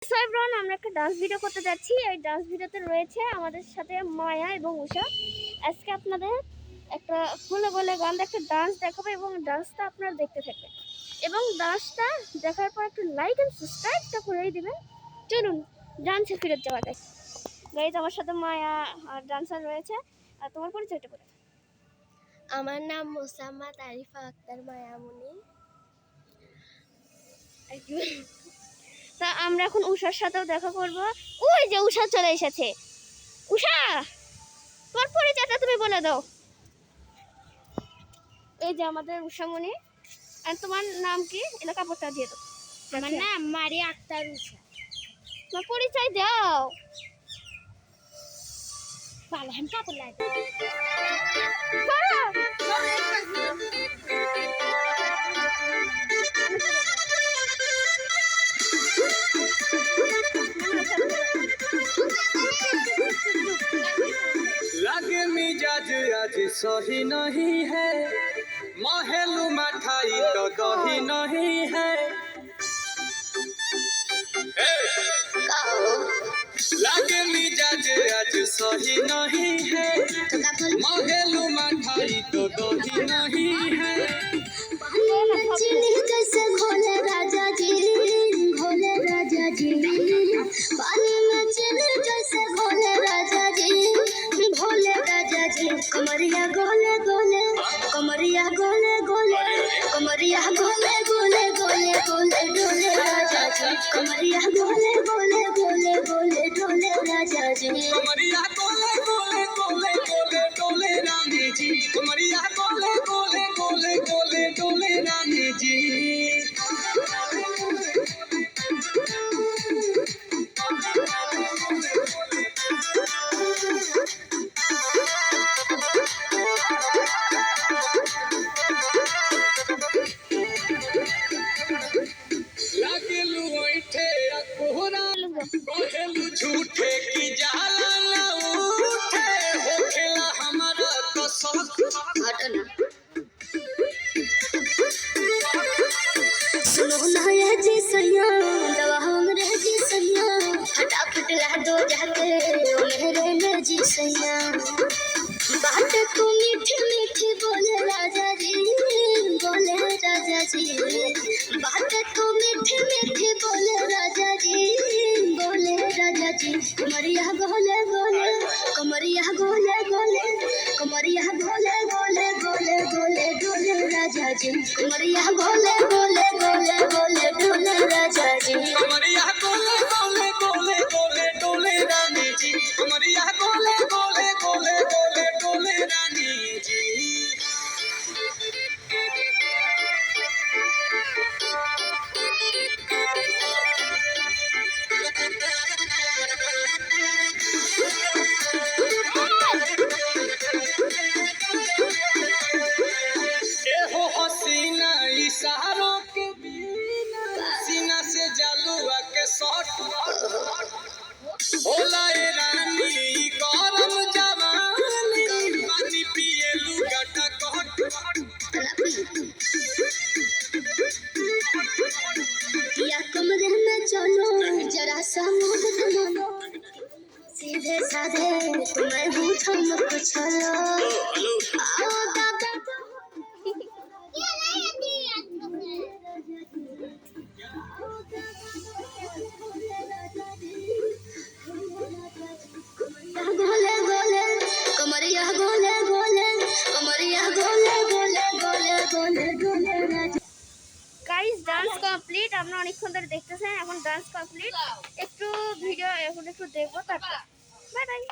So everyone, আমরা একটা dance video করতে যাচ্ছি। এই ডান্স ভিডিওতে রয়েছে আমাদের সাথে মায়া এবং উষা। আজকে আপনাদের একটা ফুলে বলে গান একটা ডান্স দেখাবো এবং ডান্সটা আপনারা দেখতে থাকবেন এবং ডান্সটা দেখার পর একটু লাইক এন্ড সাবস্ক্রাইবটা করেই দিবেন। চলুন ডান্সে ফিরে যাওয়া যায়। গাইজ, আমার সাথে মায়া আর ডান্সার রয়েছে। আর তোমার পরিচয়টা বলো। আমার নাম মোসাম্মদ আরিফা আক্তার মায়ামণি। তা আমরা এখন উষার সাথেও দেখা করব। ওই যে উষা চলে এসেছে। উষা, তোর পরিচয়টা তুমি বলে দাও। এই যে আমাদের উষামণি। আর তোমার নাম কি? এটা কাপড়টা দিয়ে দাও। আমার নাম মারিয়া আক্তার উষা। তোমার পরিচয় দাও। পালাম কাপড় লাগে। लगे मिजाज आज सही नहीं है, महलू मठाई तो दही नहीं है। लगे मिजाज आज सही नहीं है, महलू मठाई तो दही नहीं है। जैसे भोले राजा जी, भोले राजा जी, पानी में चले जैसे भोले राजा जी, भोले राजा जी। कमरिया गोले गोले, कमरिया गोले गोले, कमरिया गोले गोले गोले गोले डोले राजा जी। कमरिया गोले गोले गोले गोले डोले राजा जी। कमरिया गोले गोले गोले गोले डोले रानी जी, कमरिया गोले गोले गोले गोले डोले रानी जी। लगलू ऐठे कोहरा कोहेलू झूठे की जाला ना उठे, होखेला हमारा तो शौक। सुनो ना ये जी सैया, दवा हमरे जी सैया, फटाफट ला दो जाके ओ मेरे ले जी सैया। बात तू मीठी मीठी बोले राजा जी, बोले राजा जी। बात तू मीठी मीठी बोले राजा जी, बोले राजा जी। कमरिया गोले गोले, कमरिया गोले गोले, कमरिया गोले गोले गोले गोले डोले राजा जी। कमरिया गोले गोले गोले गोले डोले राजा जी। कमरिया गोले गोले गोले गोले डोले रानी जी, कमरिया गोले गोले गोले गोले डोले रानी जी। एहो हसीना इशारों के बिना, सीना से जालुआ के शॉट होला ए रानी गरम जवानी, पानी पिए लुगाटा कहट। या कमरे में चलो जरा सा मुंह घुमाओ, सीधे साधे तुम्हें पूछो मत चलो। आओ दादा गोले गोले, कमरिया गोले गोले, कमरिया गोले गोले गोले गोले गोले राजा। Guys, dance complete. আপনারা অনেকক্ষণ ধরে দেখতেছেন। এখন ডান্স কমপ্লিট। একটু ভিডিও এখন একটু দেখবো, তারপর বাই বাই।